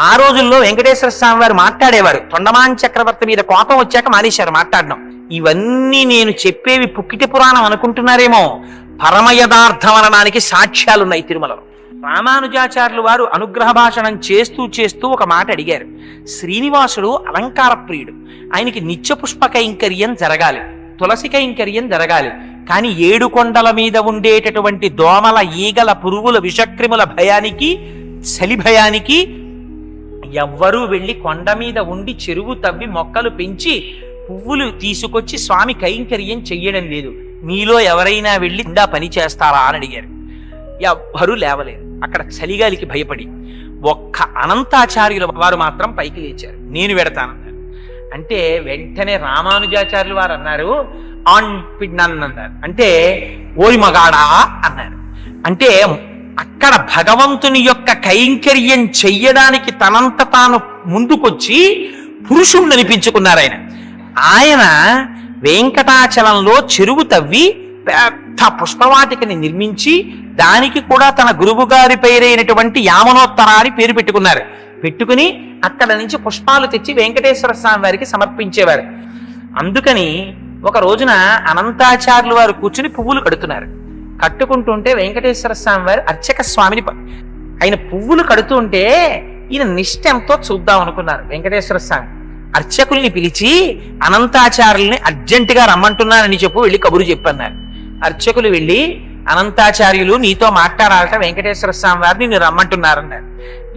ఆ రోజుల్లో వెంకటేశ్వర స్వామి వారు మాట్లాడేవారు. తొండమాన్ చక్రవర్తి మీద కోపం వచ్చాక మానేశారు మాట్లాడడం. ఇవన్నీ నేను చెప్పేవి పుక్కిటి పురాణం అనుకుంటున్నారేమో, పరమ యథార్థం అనడానికి సాక్ష్యాలున్నాయి తిరుమలలో. రామానుజాచార్యులు వారు అనుగ్రహ భాషణం చేస్తూ చేస్తూ ఒక మాట అడిగారు. శ్రీనివాసుడు అలంకార ప్రియుడు, ఆయనకి నిత్య పుష్ప కైంకర్యం జరగాలి, తులసి కైంకర్యం జరగాలి. కానీ 7 కొండల మీద ఉండేటటువంటి దోమల, ఈగల, పురుగుల, విషక్రిముల భయానికి, చలి భయానికి ఎవ్వరూ వెళ్ళి కొండ మీద ఉండి చెరువు తవ్వి మొక్కలు పెంచి పువ్వులు తీసుకొచ్చి స్వామి కైంకర్యం చెయ్యడం లేదు. మీలో ఎవరైనా వెళ్ళి ఇందా పని చేస్తారా అని అడిగారు. ఎవ్వరూ లేవలేదు. అక్కడ చలిగాలికి భయపడి ఒక్క అనంతాచార్యుల వారు మాత్రం పైకి లేచారు. నేను వెడతానన్నారు. అంటే వెంటనే రామానుజాచార్యులు వారు అన్నారు, ఆన్ పిడ్నన్ అన్నారు. అంటే ఓరి మగాడా అన్నారు. అంటే అక్కడ భగవంతుని యొక్క కైంకర్యం చెయ్యడానికి తనంత తాను ముందుకొచ్చి పురుషుణ్ణి అనిపించుకున్నారు. ఆయన వెంకటాచలంలో చెరువు తవ్వి పెద్ద పుష్పవాటికని నిర్మించి దానికి కూడా తన గురువు గారి పేరైనటువంటి యామనోత్తరాన్ని పేరు పెట్టుకున్నారు. పెట్టుకుని అక్కడ నుంచి పుష్పాలు తెచ్చి వెంకటేశ్వర స్వామి వారికి సమర్పించేవారు. అందుకని ఒక రోజున అనంతాచార్యులు వారు కూర్చుని పువ్వులు కడుతున్నారు. కట్టుకుంటుంటే వెంకటేశ్వర స్వామి వారు అర్చక స్వామిని ఆయన పువ్వులు కడుతుంటే ఈయన నిష్ఠ ఎంతో చూద్దాం అనుకున్నారు. వెంకటేశ్వర స్వామి అర్చకుల్ని పిలిచి అనంతాచార్యుల్ని అర్జెంటుగా రమ్మంటున్నానని చెప్పు, వెళ్ళి కబురు చెప్పన్నారు. అర్చకులు వెళ్ళి, అనంతాచార్యులు నీతో మాట్లాడాలట, వెంకటేశ్వర స్వామి వారిని నేను రమ్మంటున్నారన్నారు.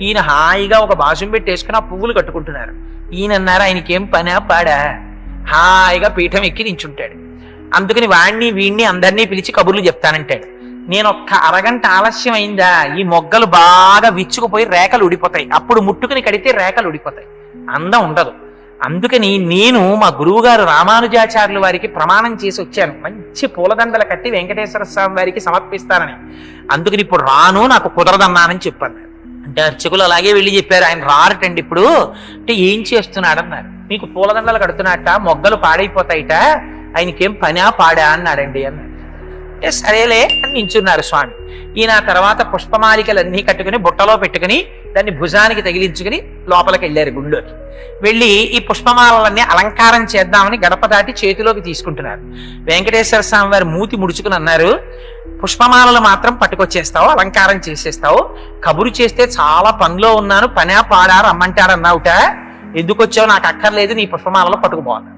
ఈయన హాయిగా ఒక బాసుం పెట్టేసుకుని ఆ పువ్వులు కట్టుకుంటున్నారు. ఈయన అన్నారు, ఆయనకేం పనా పాడా, హాయిగా పీఠం ఎక్కి నించుంటాడు. అందుకని వాణ్ణి వీణ్ణి అందరినీ పిలిచి కబుర్లు చెప్తానంటాడు. నేను ఒక్క అరగంట ఆలస్యం అయిందా ఈ మొగ్గలు బాగా విచ్చుకుపోయి రేఖలు ఉడిపోతాయి, అప్పుడు ముట్టుకుని కడితే రేఖలు ఉడిపోతాయి, అందం ఉండదు. అందుకని నేను మా గురువు గారు రామానుజాచార్యుల వారికి ప్రమాణం చేసి వచ్చాను, మంచి పూలదండలు కట్టి వెంకటేశ్వర స్వామి వారికి సమర్పిస్తానని. అందుకని ఇప్పుడు రాను, నాకు కుదరదన్నానని చెప్పాను. అంటే అర్చకులు అలాగే వెళ్ళి చెప్పారు, ఆయన రారటండి ఇప్పుడు. అంటే ఏం చేస్తున్నాడన్నారు. మీకు పూలదండలు కడుతున్నట్ట, మొగ్గలు పాడైపోతాయిట, ఆయనకేం పనా పాడా అన్నాడండి అన్నారు. అంటే సరేలే అని నించున్నారు స్వామి. ఈయన తర్వాత పుష్పమాలికలన్నీ కట్టుకుని బుట్టలో పెట్టుకుని దాన్ని భుజానికి తగిలించుకుని లోపలికి వెళ్ళారు గుళ్ళోకి. వెళ్ళి ఈ పుష్పమాలలన్నీ అలంకారం చేద్దామని గడప దాటి చేతిలోకి తీసుకుంటున్నారు. వెంకటేశ్వర స్వామి వారు మూతి ముడుచుకుని అన్నారు, పుష్పమాలలు మాత్రం పట్టుకొచ్చేస్తావు, అలంకారం చేసేస్తావు, కబురు చేస్తే చాలా పనిలో ఉన్నాను, పనా పాడా రమ్మంటారన్నావుట, ఎందుకు వచ్చావు, నాకు అక్కర్లేదు, నీ పుష్పమాలలో పట్టుకుపోవాలి.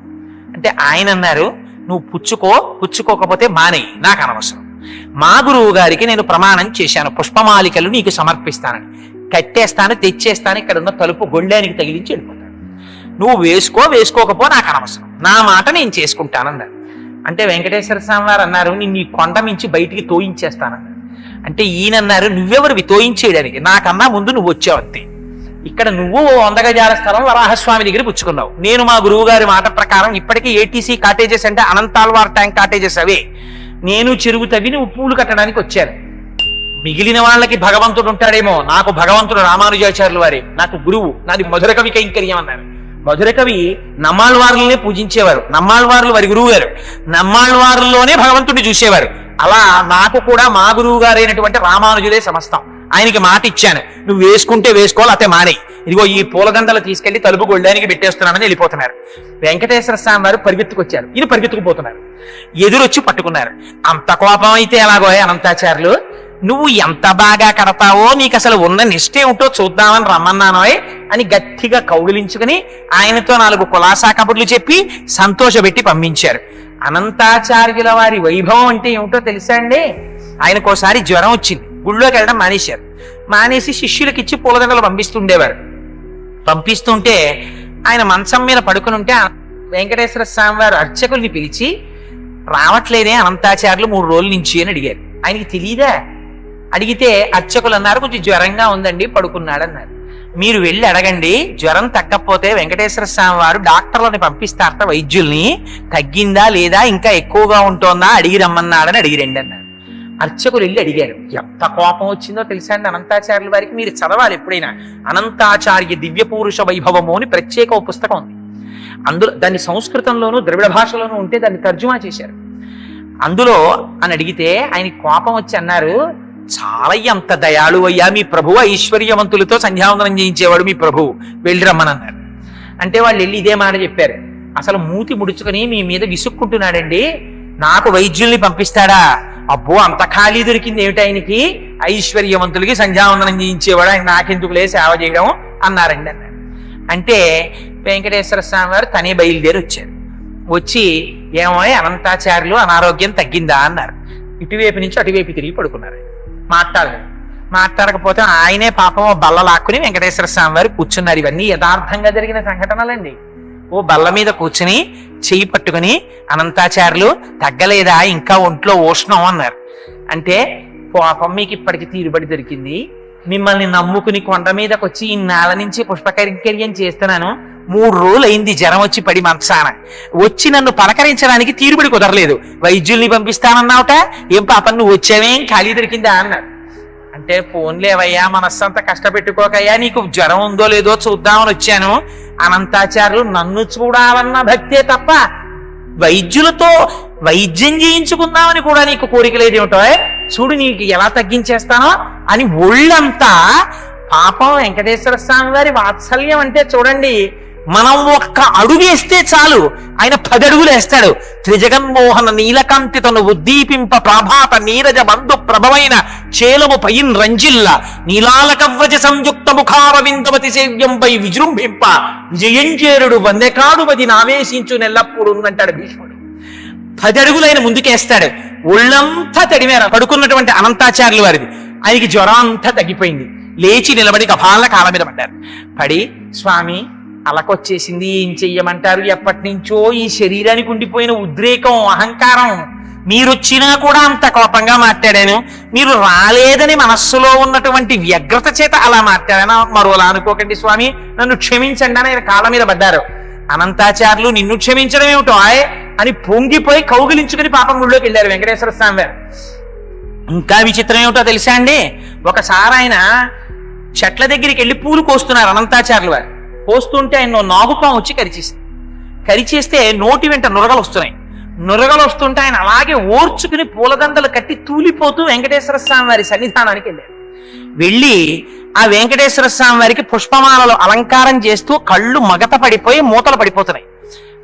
అంటే ఆయన అన్నారు, నువ్వు పుచ్చుకోకపోతే మానేయి, నాకు అనవసరం. మా గురువు గారికి నేను ప్రమాణం చేశాను, పుష్పమాలికలు నీకు సమర్పిస్తానని. కట్టేస్తాను, తెచ్చేస్తాను, ఇక్కడ ఉన్న తలుపు గొళ్ళానికి తగిలించి వెళ్ళిపోతాను. నువ్వు వేసుకోకపో, నాకు అనవసరం, నా మాట నేను చేసుకుంటానన్నారు. అంటే వెంకటేశ్వర స్వామి వారు అన్నారు, నిన్ను ఈ కొండ మించి బయటికి తోయించేస్తానన్నారు. అంటే ఈయనన్నారు, నువ్వెవరివి తోయించేయడానికి, నాకన్నా ముందు నువ్వు వచ్చావు అంతే. ఇక్కడ నువ్వు 100 గజాల స్థలం వరాహస్వామి దగ్గర పుచ్చుకున్నావు. నేను మా గురువు గారి మాట ప్రకారం ఇప్పటికీ ఏటీసీ కాటేజెస్ అంటే అనంతాల్వార్ ట్యాంక్ కాటేజెస్ అవే. నేను చెరువు తవ్వి నువ్వు పూలు కట్టడానికి వచ్చాను. మిగిలిన వాళ్ళకి భగవంతుడు ఉంటాడేమో, నాకు భగవంతుడు రామానుజాచార్యుల వారే నాకు గురువు, నాది మధుర కవి కైంకర్యం అన్నారు. మధుర కవి నమ్మాళ్వారులనే పూజించేవారు, నమ్మాళ్వారులు వారి గురువు గారు, నమ్మాళ్వారుల్లోనే భగవంతుడిని చూసేవారు. అలా నాకు కూడా మా గురువు గారైనటువంటి రామానుజులే సమస్తం. ఆయనకి మాట ఇచ్చాను, నువ్వు వేసుకుంటే వేసుకోవాలి, అతే మానేయి, ఇదిగో ఈ పూలదండలు తీసుకెళ్లి తలుపు గొళ్ళానికి పెట్టేస్తున్నానని వెళ్ళిపోతున్నారు. వెంకటేశ్వర స్వామి వారు పరిగెత్తుకొచ్చారు, ఈయన పరిగెత్తుకుపోతున్నారు. ఎదురొచ్చి పట్టుకున్నారు. అంత కోపం అయితే ఎలాగో అనంతాచార్యులు, నువ్వు ఎంత బాగా కడతావో, నీకు అసలు ఉన్న నిష్ఠ ఏమిటో చూద్దామని రమ్మన్నానోయ్ అని గట్టిగా కౌగిలించుకుని ఆయనతో 4 కులాసా కబుర్లు చెప్పి సంతోషపెట్టి పంపించారు. అనంతాచార్యుల వారి వైభవం అంటే ఏమిటో తెలుసా అండి? ఆయనకోసారి జ్వరం వచ్చింది, గుళ్ళోకి వెళ్ళడం మానేశారు. మానేసి శిష్యులకి ఇచ్చి పూలదండలు పంపిస్తుండేవారు. పంపిస్తుంటే ఆయన మంచం మీద పడుకుని ఉంటే వెంకటేశ్వర స్వామి వారు అర్చకుల్ని పిలిచి, రావట్లేదే అనంతాచార్యులు 3 రోజుల నుంచి అని అడిగారు. ఆయనకి తెలియదా? అడిగితే అర్చకులు అన్నారు, కొంచెం జ్వరంగా ఉందండి, పడుకున్నాడన్నారు. మీరు వెళ్ళి అడగండి, జ్వరం తగ్గకపోతే వెంకటేశ్వర స్వామి వారు డాక్టర్లని పంపిస్తారట, వైద్యుల్ని, తగ్గిందా లేదా ఇంకా ఎక్కువగా ఉంటోందా అడిగి రమ్మన్నాడని అడిగిరండి అన్నారు. అర్చకులు వెళ్ళి అడిగారు. ఎంత కోపం వచ్చిందో తెలుసా అండి అనంతాచార్యుల వారికి? మీరు చదవాలి ఎప్పుడైనా. అనంతాచార్య దివ్య పురుష వైభవము అని ప్రత్యేక ఒక పుస్తకం ఉంది. అందులో దాన్ని సంస్కృతంలోనూ ద్రవిడ భాషలోనూ ఉంటే దాన్ని తర్జుమా చేశారు. అందులో అని అడిగితే ఆయన కోపం వచ్చి అన్నారు, చాలా ఎంత దయాళు అయ్యా మీ ప్రభువు, ఐశ్వర్యవంతులతో సంధ్యావందనం చేయించేవాడు మీ ప్రభువు, వెళ్ళి రమ్మనన్నారు. అంటే వాళ్ళు వెళ్ళి ఇదే మాట చెప్పారు. అసలు మూతి ముడుచుకొని మీ మీద విసుక్కుంటున్నాడండి, నాకు వైద్యుల్ని పంపిస్తాడా? అబ్బో అంత ఖాళీ దొరికింది ఏమిటి ఆయనకి, ఐశ్వర్యవంతులకి సంధ్యావందనం చేయించేవాడు, ఆయన నాకెందుకులే సేవ చేయడం అన్నారండి అన్నారు. అంటే వెంకటేశ్వర స్వామి వారు తనే బయలుదేరి వచ్చారు. వచ్చి ఏమో అనంతాచార్యులు అనారోగ్యం తగ్గిందా అన్నారు. ఇటువైపు నుంచి అటువైపు తిరిగి పడుకున్నారు. మాట్లాడకపోతే ఆయనే పాపం బల్ల లాక్కుని వెంకటేశ్వర స్వామి వారు కూర్చున్నారు. ఇవన్నీ యథార్థంగా జరిగిన సంఘటనలండి. ఓ బల్ల మీద కూర్చుని చెయ్యి పట్టుకుని అనంతాచార్యులు తగ్గలేదా, ఇంకా ఒంట్లో ఉష్ణం అన్నారు. అంటే పాపం మీకు ఇప్పటికి తీరుబడి దొరికింది, మిమ్మల్ని నమ్ముకుని కొండ మీదకి వచ్చి ఈ నేల నుంచి పుష్పకైంకర్యం చేస్తున్నాను, 3 రోజులు అయింది జ్వరం వచ్చి పడి మంచాన, వచ్చి నన్ను పలకరించడానికి తీరుబడి కుదరలేదు, వైద్యుల్ని పంపిస్తానన్నావుట, ఏం పాపం నువ్వు వచ్చావేం ఖాళీ దొరికిందా అన్నారు. అంటే ఫోన్లేవయ్యా, మనస్సంతా కష్టపెట్టుకోకయ్యా, నీకు జ్వరం ఉందో లేదో చూద్దామని వచ్చాను. అనంతాచార్యులు నన్ను చూడాలన్న భక్తే తప్ప వైద్యులతో వైద్యం చేయించుకుందామని కూడా నీకు కోరిక లేదేమిటో, చూడు నీకు ఎలా తగ్గించేస్తానో అని ఒళ్ళంతా. పాపం వెంకటేశ్వర స్వామి వారి వాత్సల్యం అంటే చూడండి, మనం ఒక్క అడుగేస్తే చాలు ఆయన 10 అడుగులు వేస్తాడు. త్రిజగన్మోహన నీలకాంతి తను ఉద్దీపింప ప్రాభాత నీరజ బంధు ప్రభవైన చేలము పైన్ రంజిల్ల నీలాలకవ్రజ సంయుక్త ముఖారవిందవతి సేవ్యంపై విజృంభింప విజయంచేరుడు వందెకాడువది నావేశించు నెల్లప్పుడు అంటాడు భీష్ముడు. 10 అడుగులు ఆయన ముందుకేస్తాడు. ఒళ్ళంతా తడిమేర పడుకున్నటువంటి అనంతాచార్యుల వారిది. ఆయనకి జ్వరం అంతా తగ్గిపోయింది. లేచి నిలబడి గభాల కాళ్ళ మీద పడ్డారు. పడి స్వామి అలకొచ్చేసింది, ఏం చెయ్యమంటారు, ఎప్పటి నుంచో ఈ శరీరానికి ఉండిపోయిన ఉద్రేకం అహంకారం, మీరొచ్చినా కూడా అంత కోపంగా మాట్లాడాను, మీరు రాలేదని మనస్సులో ఉన్నటువంటి వ్యగ్రత చేత అలా మాట్లాడాను, మరోలా అనుకోకండి స్వామి, నన్ను క్షమించండి అని ఆయన కాళ్ళ మీద పడ్డారు. అనంతాచార్యులు నిన్ను క్షమించడం ఏమిటో అని పొంగిపోయి కౌగిలించుకుని పాపం గుళ్ళోకి వెళ్ళారు వెంకటేశ్వర స్వామి వారు. ఇంకా విచిత్రం ఏమిటో తెలుసా అండి, ఒకసారి ఆయన చెట్ల దగ్గరికి వెళ్ళి పూలు కోస్తున్నారు అనంతాచార్యుల వారు. కోస్తుంటే ఆయన నాగుపాము వచ్చి కరిచేస్తే నోటి వెంట నురగలు వస్తున్నాయి. నురగలు వస్తుంటే ఆయన అలాగే ఓర్చుకుని పూలదండలు కట్టి తూలిపోతూ వెంకటేశ్వర స్వామి వారి సన్నిధానానికి వెళ్ళారు. వెళ్ళి ఆ వెంకటేశ్వర స్వామి వారికి పుష్పమాలలో అలంకారం చేస్తూ కళ్ళు మగత పడిపోయి మూతలు పడిపోతున్నాయి.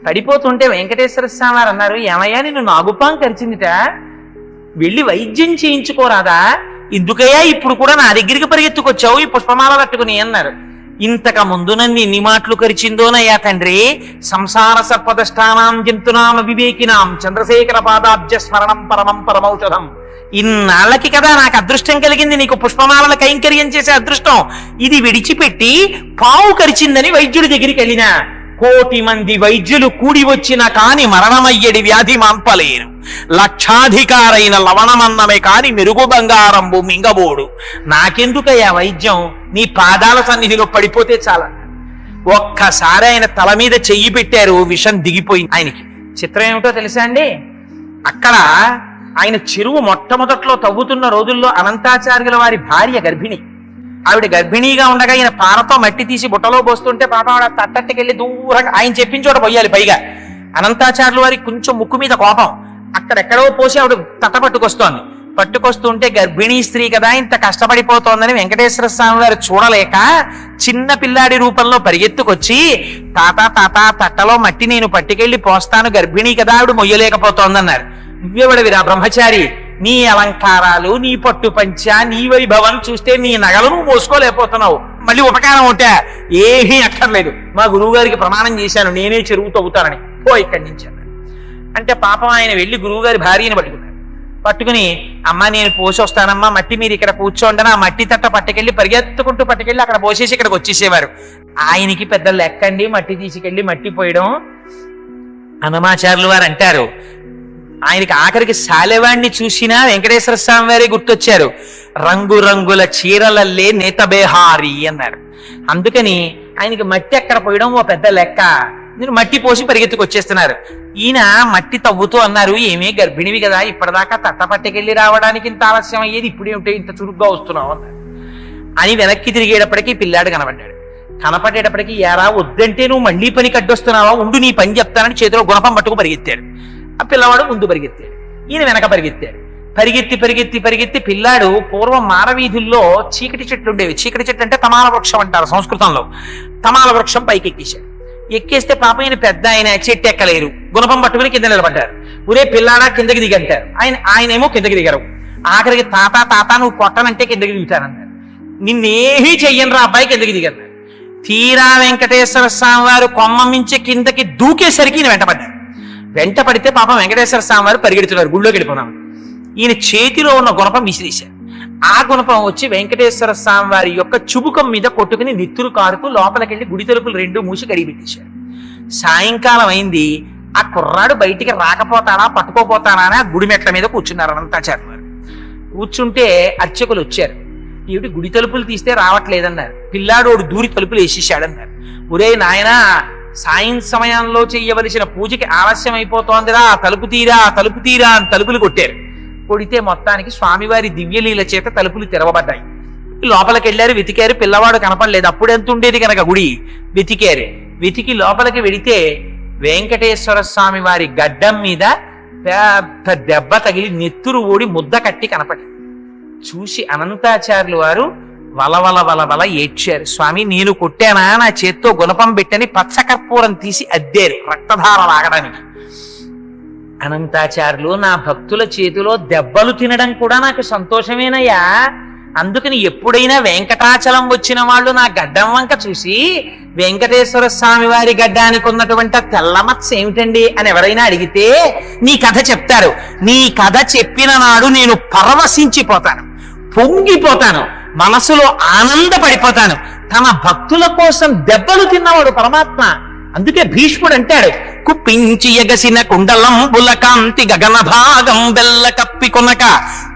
పడిపోతుంటే వెంకటేశ్వర స్వామి వారు అన్నారు, ఏమయ్యా నిన్ను నాగుపాం కరిచిందిట, వెళ్ళి వైద్యం చేయించుకోరాదా, ఎందుకయ్యా ఇప్పుడు కూడా నా దగ్గరికి పరిగెత్తుకొచ్చావు ఈ పుష్పమాల కట్టుకుని అన్నారు. ఇంతకు ముందు నన్ను ఎన్ని మాటలు కరిచిందోనయ్యా తండ్రి, సంసార సర్పదష్టానాం జంతునామ వివేకినాం చంద్రశేఖర పాదాబ్జ స్మరణం పరమం పరమౌషధం. ఇన్నాళ్ళకి కదా నాకు అదృష్టం కలిగింది నీకు పుష్పమాలను కైంకర్యం చేసే అదృష్టం, ఇది విడిచిపెట్టి పావు కరిచిందని వైద్యుడి దగ్గరికి వెళ్ళినా 1,000,000 మంది వైద్యులు కూడి వచ్చిన కాని మరణమయ్యడి వ్యాధి మాంపలేరు, లక్షాధికారైన లవణమన్నమే కాని మెరుగు బంగారంబు మింగబోడు, నాకెందుకయ్యా వైద్యం, నీ పాదాల సన్నిధిలో పడిపోతే చాలా. ఒక్కసారి ఆయన తల మీద చెయ్యి పెట్టారు, విషం దిగిపోయింది ఆయనకి. చిత్రం ఏమిటో తెలుసా అండి, అక్కడ ఆయన చెరువు మొట్టమొదట్లో తవ్వుతున్న రోజుల్లో అనంతాచార్యుల వారి భార్య గర్భిణి. ఆవిడ గర్భిణీగా ఉండగా ఈయన పారతో మట్టి తీసి బుట్టలో పోస్తుంటే పాప ఆవిడ తట్టట్టుకెళ్ళి దూరంగా ఆయన చెప్పిన చోట పోయాలి. పైగా అనంతాచార్యుల వారికి కొంచెం ముక్కు మీద కోపం, అక్కడెక్కడో పోసి ఆవిడ తట్ట పట్టుకొస్తుంటే గర్భిణీ స్త్రీ కదా ఇంత కష్టపడిపోతోందని వెంకటేశ్వర స్వామి వారు చూడలేక చిన్న పిల్లాడి రూపంలో పరిగెత్తుకొచ్చి, తాత తట్టలో మట్టి నేను పట్టుకెళ్ళి పోస్తాను, గర్భిణీ కదా ఆవిడ మొయ్యలేకపోతోందన్నారు. నువ్వెవడవిరా బ్రహ్మచారి, నీ అలంకారాలు, నీ పట్టు పంచ, నీ వైభవం చూస్తే నీ నగలు నువ్వు మోసుకోలేకపోతున్నావు, మళ్ళీ ఉపకారం ఉంటే ఏమీ అక్కర్లేదు, మా గురువు గారికి ప్రమాణం చేశాను నేనే చెరువు తవ్వుతానని, పో ఇక్కడి నుంచి అన్నాడు. అంటే పాపం ఆయన వెళ్ళి గురువు గారి భార్యని పట్టుకుని అమ్మ నేను పోసి వస్తానమ్మా, మట్టి మీరు ఇక్కడ కూర్చోండి, ఆ మట్టి తట్ట పట్టుకెళ్ళి పరిగెత్తుకుంటూ పట్టుకెళ్ళి అక్కడ పోసేసి ఇక్కడికి వచ్చేసేవారు. ఆయనకి పెద్ద లెక్కండి మట్టి తీసుకెళ్ళి మట్టి పోయడం. అన్నమాచార్యులు వారు అంటారు, ఆయనకి ఆఖరికి శాలెవాణ్ణి చూసినా వెంకటేశ్వర స్వామి వారే గుర్తొచ్చారు. రంగురంగుల చీరలల్లే నేతబేహారి అన్నారు. అందుకని ఆయనకి మట్టి ఎక్కడ పోయడం ఓ పెద్ద లెక్క, మీరు మట్టి పోసి పరిగెత్తుకొచ్చేస్తున్నారు. ఈయన మట్టి తవ్వుతూ అన్నారు, ఏమీ గర్భిణివి కదా, ఇప్పటిదాకా తట్ట పట్టుకెళ్ళి రావడానికి ఇంత ఆలస్యం అయ్యేది, ఇప్పుడు ఏమిటో ఇంత చురుగ్గా వస్తున్నావు అన్నారు. అని వెనక్కి తిరిగేటప్పటికీ పిల్లాడు కనబడ్డాడు. కనపడేటప్పటికీ ఎరా వద్దంటే నువ్వు మళ్ళీ పని కడ్డొస్తున్నావా, ఉండు నీ పని చెప్తానని చేతిలో గుణపం పట్టుకు పరిగెత్తాడు. ఆ పిల్లవాడు ముందు పరిగెత్తాడు, ఈయన వెనక పరిగెత్తాడు. పరిగెత్తి పరిగెత్తి పరిగెత్తి పిల్లాడు పూర్వం మారవీధుల్లో చీకటి చెట్లు ఉండేవి. చీకటి చెట్లు అంటే తమాల వృక్షం అంటారు సంస్కృతంలో. తమాల వృక్షం పైకి ఎక్కేశాడు. ఎక్కేస్తే పాప ఆయన పెద్ద ఆయన చెట్టు ఎక్కలేరు, గుణపం పట్టుకుని కింద నిలబడ్డారు. ఒరే పిల్లాడా కిందకి దిగంటారు. ఆయనేమో కిందకి దిగరు. ఆఖరికి తాత తాత నువ్వు కొట్టనంటే కిందకి దిగుతారన్నారు. నిన్నేమీ చెయ్యను రా అబ్బాయి కిందకి దిగన్నారు. తీరా వెంకటేశ్వర స్వామి వారు కొమ్మ మించి కిందకి దూకేసరికి ఈయన వెంటపడ్డారు. వెంటపడితే పాపం వెంకటేశ్వర స్వామి వారు పరిగెడుతున్నారు, గుళ్ళోకి వెళ్ళిపోదాం. ఈయన చేతిలో ఉన్న గుణపం విసిరేశారు. ఆ గుణపం వచ్చి వెంకటేశ్వర స్వామి వారి యొక్క చుబుకం మీద కొట్టుకుని నిత్తురు కారుతూ లోపలికెళ్ళి గుడి తలుపులు రెండు మూసి కడిగి పెట్టేశారు. సాయంకాలం అయింది. ఆ కుర్రాడు బయటికి రాకపోతాడా పట్టుకోపోతాడా అని ఆ గుడి మెట్ల మీద కూర్చున్నారు అనంతాచార్య వారు. కూర్చుంటే అర్చకులు వచ్చారు. ఏమిటి గుడి తలుపులు తీస్తే రావట్లేదన్నారు. పిల్లాడోడు దూరి తలుపులు వేసేసాడన్నారు. ఒరే నాయనా, సాయం సమయంలో చెయ్యవలసిన పూజకి ఆలస్యం అయిపోతోందిరా, తలుపు తీరా తలుపు తీరా అని తలుపులు కొట్టారు. కొడితే మొత్తానికి స్వామివారి దివ్యలీల చేత తలుపులు తెరవబడ్డాయి. లోపలికి వెళ్ళారు, వెతికారు, పిల్లవాడు కనపడలేదు. అప్పుడు ఎంత ఉండేది కనుక గుడి. వెతికారు. వెతికి లోపలికి వెడితే వెంకటేశ్వర స్వామి వారి గడ్డం మీద పెద్ద దెబ్బ తగిలి నెత్తురు ఓడి ముద్ద కట్టి కనపడింది. చూసి అనంతాచార్యులు వారు వలవల వలవల ఏడ్చారు. స్వామి నేను కొట్టానా, నా చేత్తో గుణపం పెట్టని పచ్చకర్పూరం తీసి అద్దారు రక్తధార లాగడానికి. అనంతాచార్యులు, నా భక్తుల చేతిలో దెబ్బలు తినడం కూడా నాకు సంతోషమేనయ్యా. అందుకని ఎప్పుడైనా వెంకటాచలం వచ్చిన వాళ్ళు నా గడ్డం వంక చూసి వెంకటేశ్వర స్వామి వారి గడ్డానికి ఉన్నటువంటి తెల్లమత్స ఏమిటండి అని ఎవరైనా అడిగితే నీ కథ చెప్తారు. నీ కథ చెప్పిన నాడు నేను పరవశించిపోతాను, పొంగిపోతాను, మనసులో ఆనందపడిపోతాను. తన భక్తుల కోసం దెబ్బలు తిన్నవాడు పరమాత్మ. అందుకే భీష్ముడు అంటాడు, కుప్పించి ఎగసిన కుండలంబుల కాంతి గగన భాగం బెల్ల కప్పి కొనక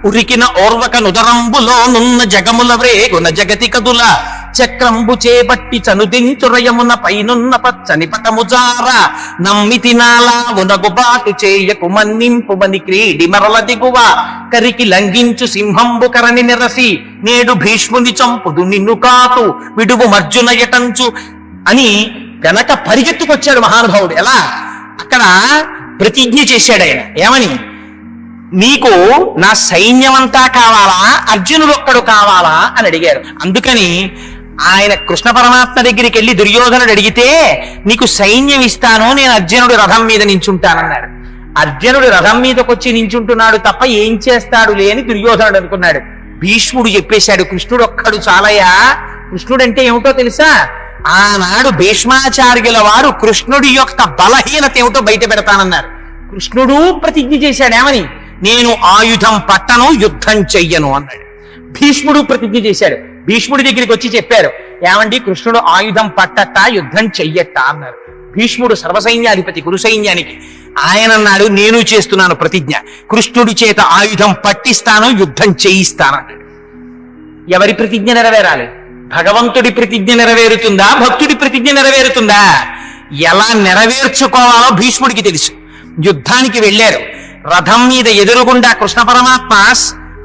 ఉరికిన ఓర్వక నుదరంబులో నున్న జగముల వ్రేగున జగతి కదుల చక్రంబు చేపట్టి చనుదించురయమున పైనున్న పచ్చని పటముజార నమ్మితి నాలా ఉనగుబాటు చేయకు మన్నింపుమని క్రీడి మరల దిగువ కరికి లంఘించు సింహంబు కరణి నిరసి నేడు భీష్ముని చంపుదు నిన్ను కాతు విడువు మర్జున యటంచు అని వెనక పరిగెత్తుకొచ్చాడు మహానుభావుడు. ఎలా? అక్కడ ప్రతిజ్ఞ చేశాడు ఆయన. ఏమని? నీకు నా సైన్యమంతా కావాలా, అర్జునుడు ఒక్కడు కావాలా అని అడిగారు. అందుకని ఆయన కృష్ణ పరమాత్మ దగ్గరికి వెళ్ళి దుర్యోధనుడు అడిగితే నీకు సైన్యం ఇస్తాను, నేను అర్జునుడి రథం మీద నించుంటానన్నాడు. అర్జునుడు రథం మీదకొచ్చి నించుంటున్నాడు తప్ప ఏం చేస్తాడు లేని దుర్యోధనుడు అనుకున్నాడు. భీష్ముడు చెప్పేశాడు, కృష్ణుడు ఒక్కడు చాలయ్యా. కృష్ణుడు అంటే ఏమిటో తెలుసా? ఆనాడు భీష్మాచార్యుల వారు కృష్ణుడి యొక్క బలహీనత ఏమిటో బయట పెడతానన్నారు. కృష్ణుడు ప్రతిజ్ఞ చేశాడు. ఏమని? నేను ఆయుధం పట్టను, యుద్ధం చెయ్యను అన్నాడు. భీష్ముడు ప్రతిజ్ఞ చేశాడు. భీష్ముడి దగ్గరికి వచ్చి చెప్పారు, ఏమండి కృష్ణుడు ఆయుధం పట్టట, యుద్ధం చెయ్యట అన్నారు. భీష్ముడు సర్వసైన్యాధిపతి, కురు సైన్యానికి. ఆయన అన్నాడు, నేను చేస్తున్నాను ప్రతిజ్ఞ, కృష్ణుడి చేత ఆయుధం పట్టిస్తాను, యుద్ధం చేయిస్తానన్నాడు. ఎవరి ప్రతిజ్ఞ నెరవేరాలి? భగవంతుడి ప్రతిజ్ఞ నెరవేరుతుందా, భక్తుడి ప్రతిజ్ఞ నెరవేరుతుందా? ఎలా నెరవేర్చుకోవాలో భీష్ముడికి తెలుసు. యుద్ధానికి వెళ్ళారు. రథం మీద ఎదురుగుండా కృష్ణ పరమాత్మ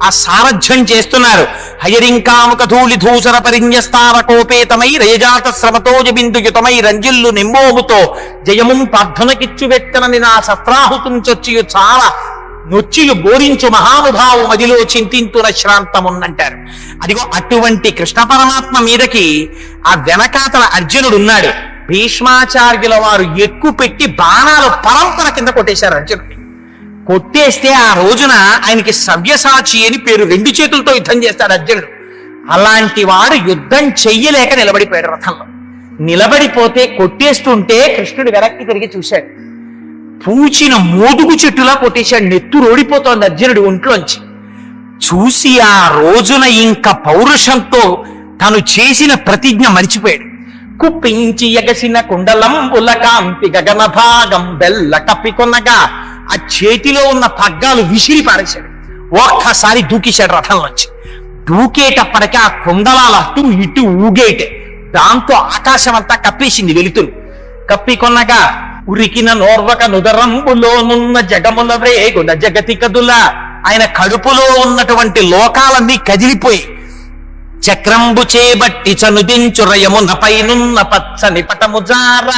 ఆ సారథ్యం చేస్తున్నారు. హయరింకాముక ధూళి ధూసర పరిన్యస్తార కోపేతమై రయజాత శ్రమతోజ బిందుయుతమై రంజిల్లు నిమ్మోముతో జయముం ప్రార్థనకిచ్చు వెత్తనని నా సత్రాహుతుంచొచ్చియు చాలా నొచ్చియు బోరించు మహానుభావు మదిలో చింతింతున శ్రాంతమున్నంటారు. అదిగో అటువంటి కృష్ణ పరమాత్మ మీదకి ఆ వెనకాతల అర్జునుడు ఉన్నాడు. భీష్మాచార్యుల వారు ఎక్కువ పెట్టి బాణాలు పరంపర కింద కొట్టేశారు అర్జునుడిని. కొట్టేస్తే ఆ రోజున ఆయనకి సవ్యసాచి అని పేరు. 2 చేతులతో యుద్ధం చేస్తాడు అర్జునుడు. అలాంటి వాడు యుద్ధం చెయ్యలేక నిలబడిపోయాడు రథంలో. నిలబడిపోతే కొట్టేస్తుంటే కృష్ణుడు వెనక్కి తిరిగి చూశాడు. పూచిన మోదుగు చెట్టులా కొట్టేశాడు. నెత్తురు ఓడిపోతోంది అర్జునుడి ఒంట్లోంచి. చూసి ఆ రోజున ఇంకా పౌరుషంతో తను చేసిన ప్రతిజ్ఞ మరిచిపోయాడు. కుప్పించి ఎగసిన కుండలంబుల కాంతి గగన భాగం బెల్ల కప్పికొనగా ఆ చేతిలో ఉన్న పగ్గాలు విసిరి పారేశాడు. ఒక్కసారి దూకేశాడు రథంలోంచి. దూకేటప్పటికీ ఆ కుండలాలు అటు ఇటు ఊగేటే. దాంతో ఆకాశం అంతా కప్పేసింది వెలుతురు. కప్పికొనగా ఉరికిన నోర్వక నుదరంబులోనున్న జగముల వ్రేగున జగతి కదుల ఆయన కడుపులో ఉన్నటువంటి లోకాలన్నీ కదిలిపోయి చక్రంబు చేబట్టి చనుదించురయమున పైనున్న పచ్చని పటముజార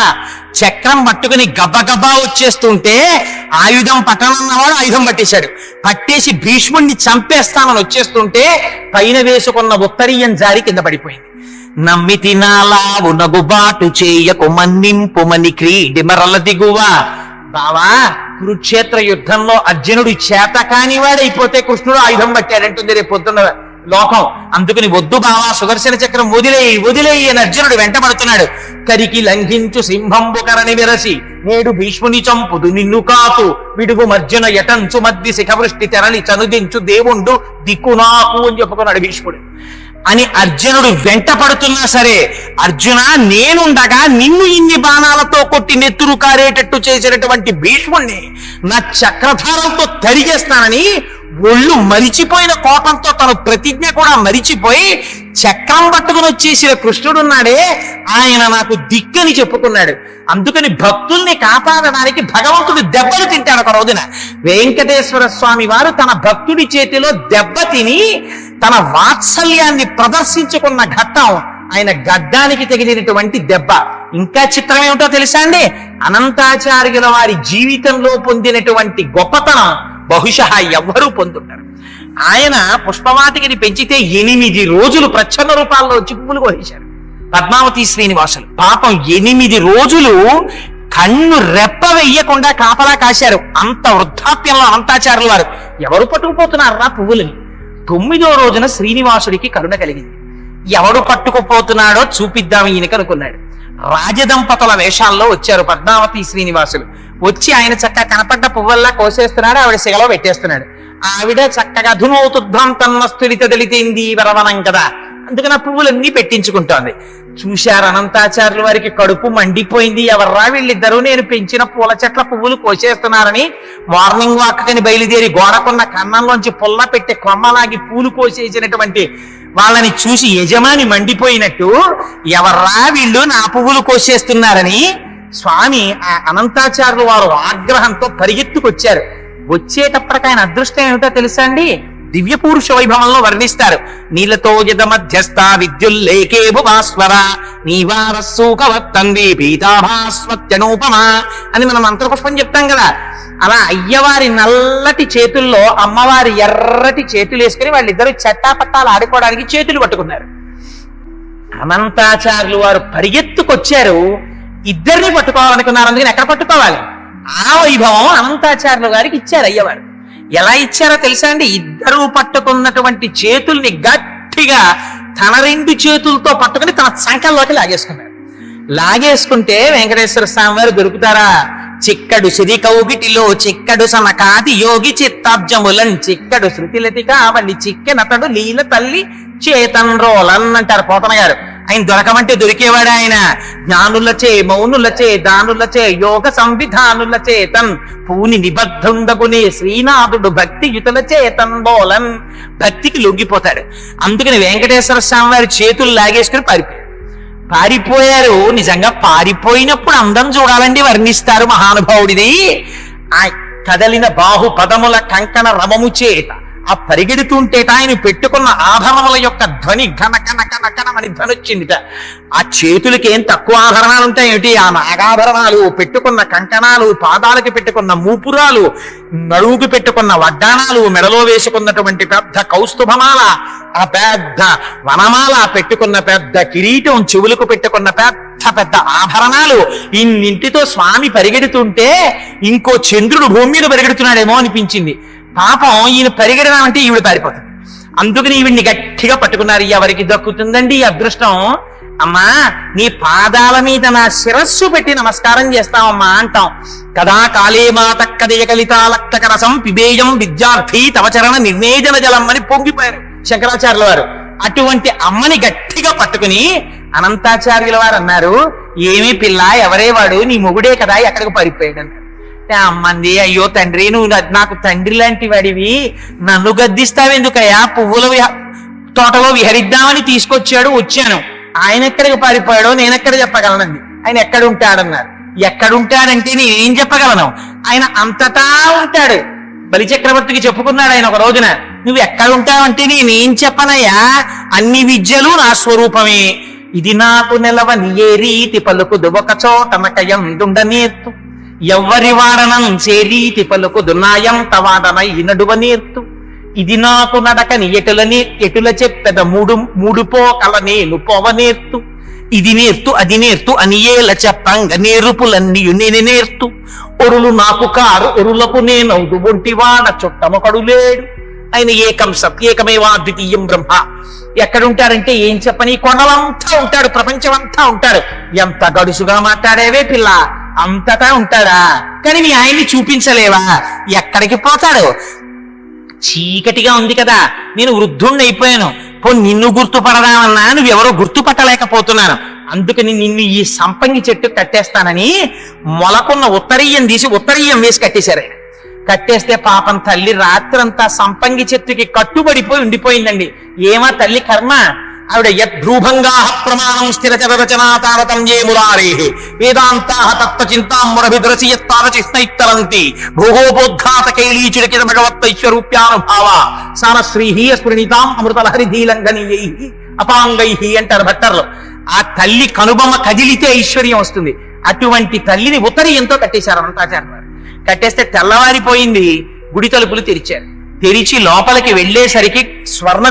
చక్రం పట్టుకుని గబగబా వచ్చేస్తుంటే ఆయుధం పట్టనన్నవాడు ఆయుధం పట్టేశాడు. పట్టేసి భీష్ముణ్ణి చంపేస్తానని వచ్చేస్తుంటే పైన వేసుకున్న ఉత్తరీయం జారి కింద పడిపోయింది. నమ్మితి నాలావు నగుబాటు చేయకు మన్నింపుమని క్రీడిమరల దిగువ. బావా, కురుక్షేత్ర యుద్ధంలో అర్జునుడు చేత కానివాడైపోతే కృష్ణుడు ఆయుధం పట్టాడంటుంది రేపు పొద్దున్న లోకం. అందుకని వద్దు బావా, సుదర్శన చక్రం వదిలేయి అని అర్జునుడు వెంటబడుతున్నాడు. కరికి లంఘించు సింహంబు కరని విరసి నేడు భీష్ముని చంపుదు నిన్ను కాకు విడుగు మర్జున యటంచు మద్ది శిఖవృష్టి తెరలి చనుదించు దేవుండు దిక్కు నాకు అని చెప్పుకున్నాడు భీష్ముడు. అని అర్జునుడు వెంట పడుతున్నా సరే, అర్జున నేనుండగా నిన్ను ఇన్ని బాణాలతో కొట్టి నెత్తురు కారేటట్టు చేసినటువంటి భీష్ముణ్ణి నా చక్రధారంతో తరిగేస్తానని ఒళ్ళు మరిచిపోయిన కోపంతో తన ప్రతిజ్ఞ కూడా మరిచిపోయి చక్రం పట్టుకుని వచ్చేసిన కృష్ణుడున్నాడే, ఆయన నాకు దిక్కని చెప్పుకున్నాడు. అందుకని భక్తుల్ని కాపాడడానికి భగవంతుడు దెబ్బలు తింటాడు. ఒక రోజున వెంకటేశ్వర స్వామి వారు తన భక్తుడి చేతిలో దెబ్బ తిని తన వాత్సల్యాన్ని ప్రదర్శించుకున్న ఘట్టం ఆయన గడ్డానికి తగిలినటువంటి దెబ్బ. ఇంకా చిత్రం ఏమిటో తెలుసా అండి? అనంతాచార్యుల వారి జీవితంలో పొందినటువంటి గొప్పతనం బహుశా ఎవ్వరూ పొందుంటారు. ఆయన పుష్పవాటికని పెంచితే 8 రోజులు ప్రచ్ఛన్న రూపాల్లో వచ్చి పువ్వులు కోసేశారు పద్మావతి శ్రీనివాసులు. పాపం 8 రోజులు కన్ను రెప్ప వెయ్యకుండా కాపలా కాశారు. అంత వృద్ధాప్యంలో అనంతాచార్యుల వారు ఎవరు పట్టుకుపోతున్నారా పువ్వులని. 9వ రోజున శ్రీనివాసుడికి కరుణ కలిగింది. ఎవడు పట్టుకుపోతున్నాడో చూపిద్దాం ఈయనకి అనుకున్నాడు. రాజదంపతుల వేషాల్లో వచ్చారు పద్మావతి శ్రీనివాసులు. వచ్చి ఆయన చక్కగా కనపడ్డ పువ్వల్లా కోసేస్తున్నాడు, ఆవిడ సిగలో పెట్టేస్తున్నాడు. ఆవిడ చక్కగా ధునోతుధ్వం తన్నస్తులిత దళితేంది వరవనం కదా, అందుకని ఆ పువ్వులన్నీ పెట్టించుకుంటోంది. చూశారు అనంతాచార్యుల వారికి కడుపు మండిపోయింది. ఎవర్రా వీళ్ళిద్దరూ నేను పెంచిన పూల చెట్ల పువ్వులు కోసేస్తున్నారని మార్నింగ్ వాక్ అని బయలుదేరి గోడకున్న కన్నంలోంచి పుల్ల పెట్టే కొమ్మలాగి పూలు కోసేసినటువంటి వాళ్ళని చూసి యజమాని మండిపోయినట్టు, ఎవర్రా వీళ్ళు నా పువ్వులు కోసేస్తున్నారని స్వామి ఆ అనంతాచార్యులు వారు ఆగ్రహంతో పరిగెత్తుకొచ్చారు. వచ్చేటప్పటికి ఆయన అదృష్టం ఏమిటో తెలుసా అండి? దివ్య పురుష వైభవంలో వర్ణిస్తారు. నీలతో యద మధ్యస్థ విద్యుల్లేకే భువాస్వర నీవారస్సూకవత్తంది పీతాభాస్వత్యనూపమా అని మనం మంత్రపుష్పం చెప్తాం కదా. అలా అయ్యవారి నల్లటి చేతుల్లో అమ్మవారి ఎర్రటి చేతులు వేసుకుని వాళ్ళిద్దరూ చట్టాపట్టాలు ఆడుకోవడానికి చేతులు పట్టుకున్నారు. అనంతాచార్యులు వారు పరిగెత్తుకొచ్చారు. ఇద్దరిని పట్టుకోవాలనుకున్నారు. అందుకని ఎక్కడ పట్టుకోవాలి? ఆ వైభవం అనంతాచార్యులు గారికి ఇచ్చారు అయ్యవారు. ఎలా ఇచ్చారో తెలుసా అండి? ఇద్దరు పట్టుకున్నటువంటి చేతుల్ని గట్టిగా తన 2 చేతులతో పట్టుకుని తన సంకల్లోకి లాగేసుకున్నారు. లాగేసుకుంటే వెంకటేశ్వర స్వామి వారు దొరుకుతారా? చిక్కడు సిరి కౌగిటిలో చిక్కడు సమకాది యోగి చిత్తాబ్జములన్ చిక్కడు శృతిలతి కావలి చిక్కెనతడు లీల తల్లి చేతన్ రోలన్ అంటారు పోతన గారు. ఆయన దొరకమంటే దొరికేవాడు ఆయన. జ్ఞానులచే మౌనులచే దానులచే యోగ సంవిధానుల చేతన్ పూని నిబద్ధుండగునే శ్రీనాథుడు భక్తి యుతుల చేతన్ బోలన్. భక్తికి లొంగిపోతాడు. అందుకని వెంకటేశ్వర స్వామి వారి చేతులు లాగేసుకుని పారిపోయారు. నిజంగా పారిపోయినప్పుడు అందం చూడాలండి, వర్ణిస్తారు మహానుభావుడిది. ఆ కదలిన బాహు పదముల కంకణ రమము చేత ఆ పరిగెడుతుంటేట ఆయన పెట్టుకున్న ఆభరణముల యొక్క ధ్వని ఘన కన కన కనమని ధ్వని వచ్చిందిట. ఆ చేతులకి ఏం తక్కువ ఆభరణాలు ఉంటాయేమిటి? ఆ నాగాభరణాలు, పెట్టుకున్న కంకణాలు, పాదాలకి పెట్టుకున్న మూపురాలు, నడువుకి పెట్టుకున్న వడ్డాణాలు, మెడలో వేసుకున్నటువంటి పెద్ద కౌస్తుభమాల, ఆ పెద్ద వనమాల, పెట్టుకున్న పెద్ద కిరీటం, చెవులకు పెట్టుకున్న పెద్ద పెద్ద ఆభరణాలు, ఇన్నింటితో స్వామి పరిగెడుతుంటే ఇంకో చంద్రుడు భూమి మీద పరిగెడుతున్నాడేమో అనిపించింది. పాపం ఈయన పరిగెడడం అంటే ఈవిడ పారిపోతుంది. అందుకని ఈవిడ్ని గట్టిగా పట్టుకున్నారు. ఎవరికి దక్కుతుందండి ఈ అదృష్టం? అమ్మా, నీ పాదాల మీద నా శిరస్సు పెట్టి నమస్కారం చేస్తామమ్మా అంటాం కదా. కాళే మాత కదయ కలితాలక్తక రసం పిబేయం విద్యార్థి తవచరణ నిర్వేజన జలం అని పొంగిపోయారు శంకరాచార్యుల వారు. అటువంటి అమ్మని గట్టిగా పట్టుకుని అనంతాచార్యుల వారు అన్నారు, ఏమీ పిల్ల, ఎవరే వాడు? నీ మొగుడే కదా, ఎక్కడికి పారిపోయాడు అన్నారు. అమ్మంది, అయ్యో తండ్రి, నువ్వు నాకు తండ్రి లాంటి వాడివి, నన్ను గద్దిస్తావెందుకయ్యా? పువ్వుల తోటలో విహరిద్దామని తీసుకొచ్చాడు, వచ్చాను. ఆయన ఎక్కడికి పారిపోయాడో నేనెక్కడ చెప్పగలనండి. ఆయన ఎక్కడ ఉంటాడన్నారు. ఎక్కడుంటాడంటే నేనేం చెప్పగలను? ఆయన అంతటా ఉంటాడు. బలిచక్రవర్తికి చెప్పుకున్నాడు ఆయన ఒక రోజున, నువ్వు ఎక్కడ ఉంటావంటే నేనేం చెప్పనయ్యా, అన్ని విద్యలు నా స్వరూపమే. ఇది నాకు నెలవని ఏ రీతి పలుకుదు ఒక చోట నకయందుండనేత్తు ఎవ్వరి వాడనం చేరీతి పలుకు దున్నాయంత వాడనై నడువ నేర్తు ఇది నాకు నడకని ఎటుల చెప్పెద మూడు పోకల నేను పోవ నేర్తు ఇది నేర్తు అది నేర్తు అని ఏల చెప్పంగ నేర్పులన్నీ నేను నేర్తు ఒరులు నాకు కారు ఒరులకు నేనవుదు ఒంటివాడ చుట్టమొకడు లేడు ఆయన ఏకం సత్ ఏకమేవా ద్వితీయం బ్రహ్మ. ఎక్కడుంటాడంటే ఏం చెప్పని కొండలంతా ఉంటాడు, ప్రపంచం అంతా ఉంటాడు. ఎంత గడుసుగా మాట్లాడేవే పిల్ల, అంతటా ఉంటాడా? కానీ మీ ఆయన్ని చూపించలేవా? ఎక్కడికి పోతాడు? చీకటిగా ఉంది కదా, నేను వృద్ధుణ్ణి అయిపోయాను, నిన్ను గుర్తుపడదామన్నా నువ్వెవరో గుర్తుపట్టలేకపోతున్నాను, అందుకని నిన్ను ఈ సంపంగి చెట్టు కట్టేస్తానని మొలకున్న ఉత్తరీయం తీసి ఉత్తరీయం వేసి కట్టేశారు. కట్టేస్తే పాపం తల్లి రాత్రంతా సంపంగి చెట్టుకి కట్టుబడిపోయి ఉండిపోయిందండి. ఏమా తల్లి కర్మ, ఆవిడ యద్రూభంగా ప్రమాణం స్థిరచరచనా తారతమ్యే మురారే వేదాంతా తత్వచింతామురభిద్రసి యత్తారచిస్తైత్తరంతి భోగోపోద్ఘాత కైలీచుడికిద భగవత్తైశ్వరూప్యానుభావ సానశ్రీహి స్ఫురణితాం అమృతలహరిధీలంఘనీయై అపాంగై అంటారు భట్టర్లు. ఆ తల్లి కనుబొమ్మ కదిలితే ఐశ్వర్యం వస్తుంది. అటువంటి తల్లిని ఉత్తరీయంతో కట్టేశారు అనంతాచార్య వారు. కట్టేస్తే తెల్లవారిపోయింది, గుడి తలుపులు తెరిచారు. తెరిచి లోపలికి వెళ్ళేసరికి స్వర్ణ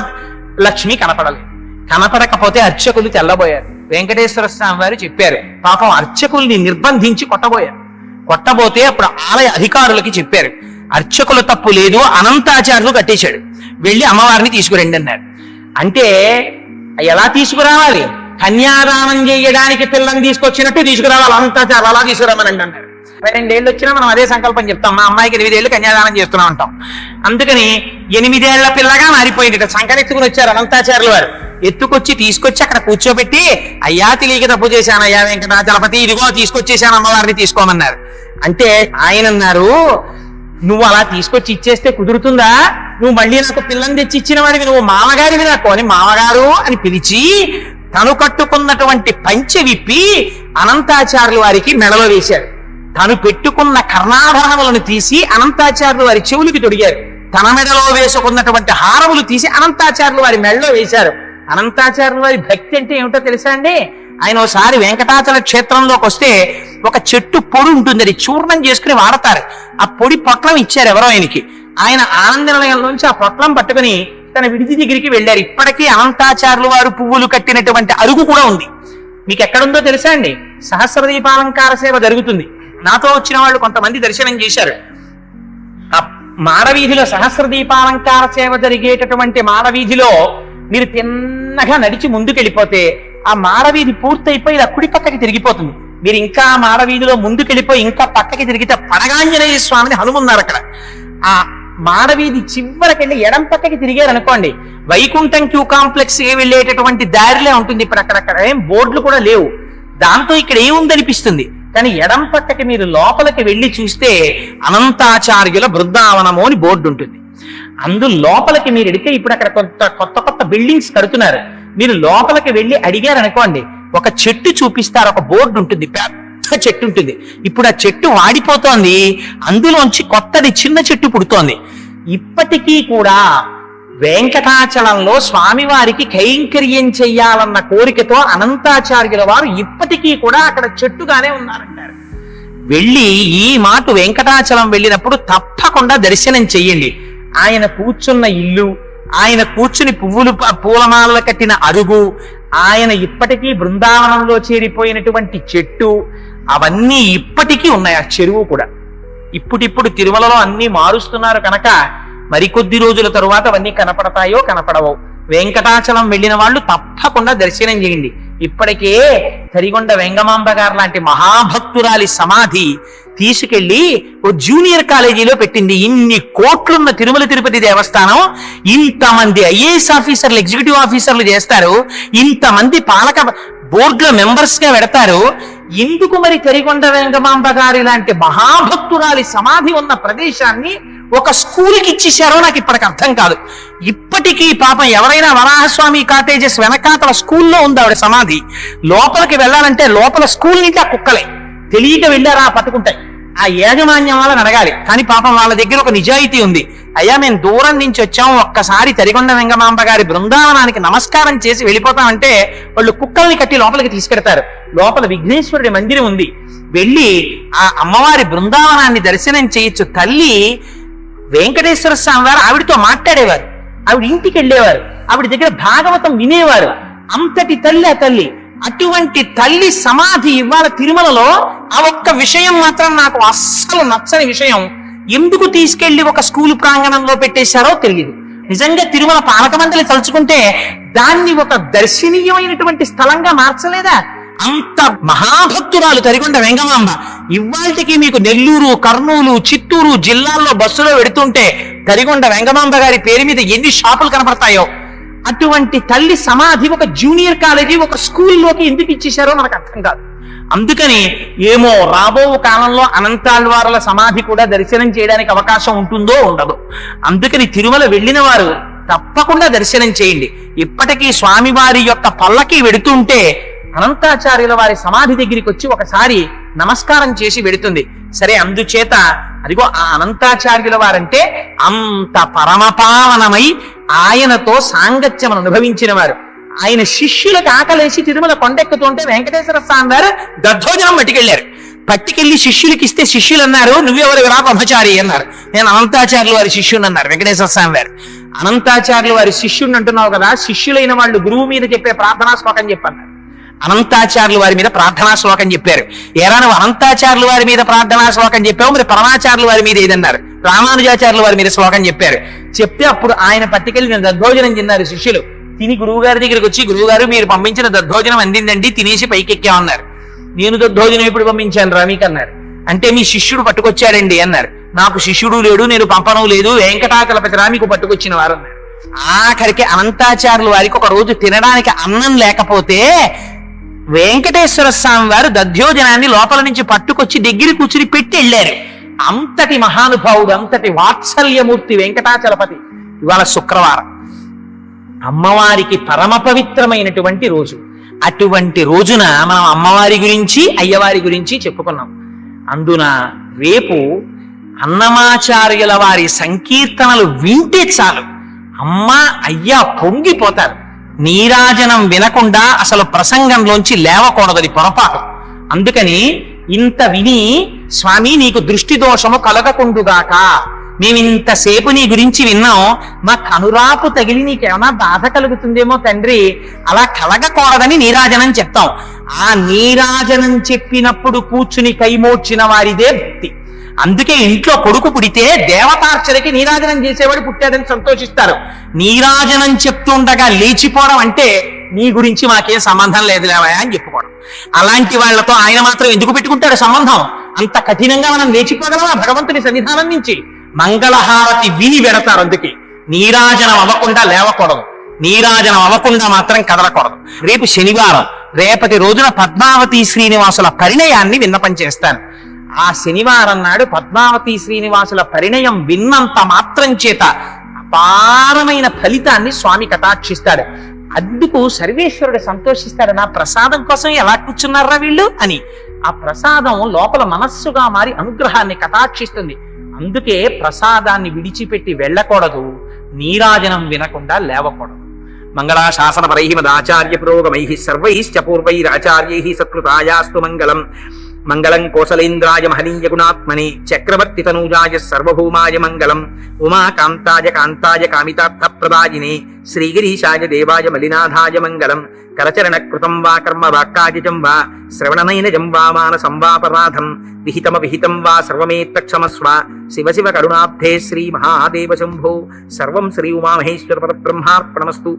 లక్ష్మి కనపడలేదు. కనపడకపోతే అర్చకులు తెల్లబోయారు. వెంకటేశ్వర స్వామి వారు చెప్పారు, పాపం అర్చకుల్ని నిర్బంధించి కొట్టబోయారు. కొట్టబోతే అప్పుడు ఆలయ అధికారులకి చెప్పారు, అర్చకుల తప్పు లేదు, అనంతాచార్యులు కట్టేశాడు, వెళ్ళి అమ్మవారిని తీసుకురండి అన్నారు. అంటే ఎలా తీసుకురావాలి? కన్యాదానం చేయడానికి పిల్లని తీసుకొచ్చినట్టు తీసుకురావాలి, అనంతాచార్యులు అలా తీసుకురామనండి అన్నారు. 2 ఏళ్ళు వచ్చినా మనం అదే సంకల్పం చెప్తాం, మా అమ్మాయికి 8 ఏళ్ళు కన్యాదానం చేస్తున్నాం అంటాం. అందుకని 8 ఏళ్ల పిల్లగా మారిపోయింది. సంకరెత్తుకుని వచ్చారు అనంతాచార్యులు వారు. ఎత్తుకొచ్చి తీసుకొచ్చి అక్కడ కూర్చోబెట్టి, అయ్యా తెలియక తప్పు చేశాను అయ్యా వెంకటాచలపతి, ఇదిగో తీసుకొచ్చేసాను అమ్మవారిని తీసుకోమన్నారు. అంటే ఆయన అన్నారు, నువ్వు అలా తీసుకొచ్చి ఇచ్చేస్తే కుదురుతుందా? నువ్వు మళ్ళీ నాకు పిల్లని తెచ్చి ఇచ్చిన వాడివి, నువ్వు మామగారివి నాకు అని మామగారు అని పిలిచి తను కట్టుకున్నటువంటి పంచె విప్పి అనంతాచార్యుల వారికి మెడలో వేశారు. తను పెట్టుకున్న కర్ణాభరణములను తీసి అనంతాచార్యుల వారి చెవులకి తొడిగారు. తన మెడలో వేసుకున్నటువంటి హారములు తీసి అనంతాచార్యుల వారి మెడలో వేశారు. అనంతాచార్యుల వారి భక్తి అంటే ఏమిటో తెలుసా అండి? ఆయన ఒకసారి వెంకటాచల క్షేత్రంలోకి వస్తే ఒక చెట్టు పొడి ఉంటుంది, అది చూర్ణం చేసుకుని వాడతారు. ఆ పొడి పొట్లం ఇచ్చారు ఎవరో ఆయనకి. ఆయన ఆనంద నిలయంలోంచి ఆ పొట్లం పట్టుకుని తన విడిది దగ్గరికి వెళ్ళారు. ఇప్పటికీ అనంతాచార్యుల వారు పువ్వులు కట్టినటువంటి అరుగు కూడా ఉంది. మీకు ఎక్కడుందో తెలుసా అండి? సహస్రదీపాలంకార సేవ జరుగుతుంది. నాతో వచ్చిన వాళ్ళు కొంతమంది దర్శనం చేశారు. ఆ మాడవీధిలో సహస్రదీపాలంకార సేవ జరిగేటటువంటి మాడవీధిలో మీరు తిన్నగా నడిచి ముందుకెళ్ళిపోతే ఆ మాడవీధి పూర్తయిపోయి ఇలా కుడి పక్కకి తిరిగిపోతుంది. మీరు ఇంకా మాడవీధిలో ముందుకెళ్ళిపోయి ఇంకా పక్కకి తిరిగితే పడగాంజనేయ స్వామిని హనుమన్నారు అక్కడ. ఆ మాడవీధి చివరికెళ్ళి ఎడం పక్కకి తిరిగారు అనుకోండి, వైకుంఠం క్యూ కాంప్లెక్స్ వెళ్ళేటటువంటి దారిలో ఉంటుంది. ఇప్పుడు అక్కడక్కడ ఏం బోర్డులు కూడా లేవు, దాంతో ఇక్కడ ఏముందనిపిస్తుంది. కానీ ఎడం పక్కకి మీరు లోపలికి వెళ్ళి చూస్తే అనంతాచార్యుల బృందావనము అని బోర్డు ఉంటుంది. అందు లోపలికి మీరు ఎడితే ఇప్పుడు అక్కడ కొత్త కొత్త బిల్డింగ్స్ కడుతున్నారు. మీరు లోపలికి వెళ్ళి అడిగారు అనుకోండి, ఒక చెట్టు చూపిస్తారు, ఒక బోర్డు ఉంటుంది, పెద్ద చెట్టు ఉంటుంది. ఇప్పుడు ఆ చెట్టు వాడిపోతోంది, అందులోంచి కొత్తది చిన్న చెట్టు పుడుతోంది. ఇప్పటికీ కూడా వెంకటాచలంలో స్వామివారికి కైంకర్యం చెయ్యాలన్న కోరికతో అనంతాచార్యుల వారు ఇప్పటికీ కూడా అక్కడ చెట్టుగానే ఉన్నారంటారు. వెళ్ళి ఈ మాట వెంకటాచలం వెళ్ళినప్పుడు తప్పకుండా దర్శనం చెయ్యండి. ఆయన కూర్చున్న ఇల్లు, ఆయన కూర్చుని పూలమాలలు కట్టిన అరుగు, ఆయన ఇప్పటికీ బృందావనంలో చేరిపోయినటువంటి చెట్టు, అవన్నీ ఇప్పటికీ ఉన్నాయి. ఆ చెరువు కూడా ఇప్పుడిప్పుడు తిరుమలలో అన్ని మారుస్తున్నారు కనుక మరికొద్ది రోజుల తరువాత అవన్నీ కనపడతాయో కనపడవో. వెంకటాచలం వెళ్ళిన వాళ్ళు తప్పకుండా దర్శనం చేయండి. ఇప్పటికే తరిగొండ వెంగమాంబ గారు లాంటి మహాభక్తురాలి సమాధి తీసుకెళ్లి ఓ జూనియర్ కాలేజీలో పెట్టింది. ఇన్ని కోట్లున్న తిరుమల తిరుపతి దేవస్థానం ఇంతమంది ఐఏఎస్ ఆఫీసర్లు, ఎగ్జిక్యూటివ్ ఆఫీసర్లు చేస్తారు, ఇంతమంది పాలక బోర్డులో మెంబర్స్ గా పెడతారు. ఎందుకు మరి తరిగొండ వెంగమాంబ గారి లాంటి మహాభక్తురాలి సమాధి ఉన్న ప్రదేశాన్ని ఒక స్కూల్కి ఇచ్చేసారో నాకు ఇప్పటికి అర్థం కాదు. ఇప్పటికీ పాపం ఎవరైనా వరాహస్వామి కాటేజెస్ వెనకాతల స్కూల్లో ఉంది ఆవిడ సమాధి. లోపలికి వెళ్ళాలంటే లోపల స్కూల్ నుంచి ఆ కుక్కలే తెలియక వెళ్ళారా పట్టుకుంటాయి. ఆ యాజమాన్యం వాళ్ళని అడగాలి. కానీ పాపం వాళ్ళ దగ్గర ఒక నిజాయితీ ఉంది. అయ్యా మేము దూరం నుంచి వచ్చాము, ఒక్కసారి తరిగొండ వెంగమాంబ గారి బృందావనానికి నమస్కారం చేసి వెళ్ళిపోతామంటే వాళ్ళు కుక్కల్ని కట్టి లోపలికి తీసుకెడతారు. లోపల విఘ్నేశ్వరుడి మందిరం ఉంది. వెళ్ళి ఆ అమ్మవారి బృందావనాన్ని దర్శనం చేయొచ్చు. తల్లి వెంకటేశ్వర స్వామి వారు ఆవిడతో మాట్లాడేవారు, ఆవిడ ఇంటికి వెళ్ళేవారు, ఆవిడ దగ్గర భాగవతం వినేవారు. అంతటి తల్లి ఆ తల్లి. అటువంటి తల్లి సమాధి ఇవాళ తిరుమలలో. ఆ ఒక్క విషయం మాత్రం నాకు అస్సలు నచ్చని విషయం. ఎందుకు తీసుకెళ్లి ఒక స్కూల్ ప్రాంగణంలో పెట్టేశారో తెలియదు. నిజంగా తిరుమల పాలక మండలి తలుచుకుంటే దాన్ని ఒక దర్శనీయమైనటువంటి స్థలంగా మార్చలేదా? అంత మహాభక్తురాలు తరిగొండ వెంగమాంబ. ఇవాళకి మీకు నెల్లూరు, కర్నూలు, చిత్తూరు జిల్లాల్లో బస్సులో వెడుతుంటే తరిగొండ వెంగమాంబ గారి పేరు మీద ఎన్ని షాపులు కనపడతాయో. అటువంటి తల్లి సమాధి ఒక జూనియర్ కాలేజీ, ఒక స్కూల్లోకి ఎందుకు ఇచ్చేశారో మనకు అర్థం కాదు. అందుకని ఏమో రాబో కాలంలో అనంతాళ్వార్ల సమాధి కూడా దర్శనం చేయడానికి అవకాశం ఉంటుందో ఉండదో. అందుకని తిరుమల వెళ్ళిన వారు తప్పకుండా దర్శనం చేయండి. ఇప్పటికీ స్వామివారి యొక్క పల్లకి వెడుతుంటే అనంతాచార్యుల వారి సమాధి దగ్గరికి వచ్చి ఒకసారి నమస్కారం చేసి వెడుతుంది. సరే, అందుచేత అదిగో ఆ అనంతాచార్యుల వారంటే అంత పరమపావనమై ఆయనతో సాంగత్యం అనుభవించిన వారు. ఆయన శిష్యులకు ఆకలేసి తిరుమల కొండెక్కుతుంటే వెంకటేశ్వర స్వామి వారు దద్దోజనం పట్టుకెళ్లారు. పట్టుకెళ్లి శిష్యులకి ఇస్తే శిష్యులు అన్నారు, నువ్వెవరు రా బ్రహ్మచారి అన్నారు. నేను అనంతాచార్యుల వారి శిష్యుని అన్నారు వెంకటేశ్వర స్వామి వారు. అనంతాచార్యుల వారి శిష్యుని అంటున్నావు కదా, శిష్యులైన వాళ్ళు గురువు మీద చెప్పే ప్రార్థనా శ్లోకం చెప్పన్నారు. అనంతాచార్యుల వారి మీద ప్రార్థనా శ్లోకం చెప్పారు. ఏరా నువ్వు అనంతాచార్యుల వారి మీద ప్రార్థనా శ్లోకం చెప్పావు, మరి పరమాచార్యుల వారి మీద ఏదన్నారు? రామానుజాచార్యుల వారి మీద శ్లోకం చెప్పారు. చెప్తే అప్పుడు ఆయన పట్టుకెళ్ళి నేను దద్దోజనం తిన్నారు శిష్యులు. తిని గురువు గారి దగ్గరికి వచ్చి, గురువు గారు మీరు పంపించిన దద్దోజనం అందిందండి, తినేసి పైకెక్కామన్నారు. నేను దద్దోజనం ఎప్పుడు పంపించాను రా మీకు అన్నారు. అంటే మీ శిష్యుడు పట్టుకొచ్చాడండి అన్నారు. నాకు శిష్యుడు లేడు, నేను పంపనం లేదు, వెంకటాచలపతి రా మీకు పట్టుకొచ్చిన వారు అన్నారు. ఆఖరికి అనంతాచార్యుల వారికి ఒక రోజు తినడానికి అన్నం లేకపోతే వెంకటేశ్వర స్వామి వారు దధ్యోజనాన్ని లోపల నుంచి పట్టుకొచ్చి దగ్గర కూర్చుని పెట్టి వెళ్ళారు. అంతటి మహానుభావుడు, అంతటి వాత్సల్యమూర్తి వెంకటాచలపతి. ఇవాళ శుక్రవారం, అమ్మవారికి పరమ పవిత్రమైనటువంటి రోజు. అటువంటి రోజున మనం అమ్మవారి గురించి అయ్యవారి గురించి చెప్పుకున్నాం. అందున రేపు అన్నమాచార్యుల వారి సంకీర్తనలు వింటే చాలు అమ్మ అయ్యా పొంగిపోతారు. నీరాజనం వినకుండా అసలు ప్రసంగంలోంచి లేవకూడదు, పొరపాటు. అందుకని ఇంత విని స్వామి నీకు దృష్టి దోషము కలగకుండుగాక, మేమింతసేపు నీ గురించి విన్నాం, మా కనురాపు తగిలి నీకేమైనా బాధ కలుగుతుందేమో తండ్రి, అలా కలగకూడదని నీరాజనం చెప్తాం. ఆ నీరాజనం చెప్పినప్పుడు కూర్చుని కైమోడ్చిన వారిదే భక్తి. అందుకే ఇంట్లో కొడుకు పుడితే దేవతార్చనకి నీరాజనం చేసేవాడు పుట్టాడని సంతోషిస్తారు. నీరాజనం చెప్తుండగా లేచిపోవడం అంటే నీ గురించి మాకేం సంబంధం లేదు లేవా అని చెప్పుకోవడం. అలాంటి వాళ్లతో ఆయన మాత్రం ఎందుకు పెట్టుకుంటాడు సంబంధం? అంత కఠినంగా మనం లేచిపోగలమా భగవంతుని సన్నిధానం నుంచి? మంగళహారతి విని వెడతారు. అందుకే నీరాజనం అవ్వకుండా లేవకూడదు, నీరాజనం అవ్వకుండా మాత్రం కదలకూడదు. రేపు శనివారం, రేపటి రోజున పద్మావతి శ్రీనివాసుల పరిణయాన్ని విన్నపం చేస్తాను. ఆ శనివారం నాడు పద్మావతి శ్రీనివాసుల పరిణయం విన్నంత మాత్రం చేత అపారమైన ఫలితాన్ని స్వామి కటాక్షిస్తాడు. అందుకు సర్వేశ్వరుడు సంతోషిస్తాడు. నా ప్రసాదం కోసం ఎలా కూర్చున్నారా వీళ్ళు అని. ఆ ప్రసాదం లోపల మనస్సుగా మారి అనుగ్రహాన్ని కటాక్షిస్తుంది. అందుకే ప్రసాదాన్ని విడిచిపెట్టి వెళ్ళకూడదు, నీరాజనం వినకుండా లేవకూడదు. మంగళాశాసన పరై మదాచార్య పురోగమై సర్వైశ్చ పూర్వైరాచార్యై సత్కృతాయాస్తు మంగళం. మంగళం కోసలేంద్రాయ మహనీయ గుణాత్మనే చక్రవర్తి తనూజాయ సర్వభౌమాయ మంగళం. ఉమాకాంతాయ కాంతాయ కామితార్థ ప్రదాయినే శ్రీగిరీశాయ దేవాయ మలినాథాయ మంగళం. కరచరణ కృతం వా కర్మ వాక్కాయజం వా శ్రవణనైనజం వా మానసం వాపరాధం విహితం వా సర్వమేత్తక్షమస్వ. శివ శివ కరుణాబ్ధే శ్రీ మహాదేవ శంభో. సర్వం శ్రీ ఉమామహేశ్వర పరబ్రహ్మార్పణమస్తు.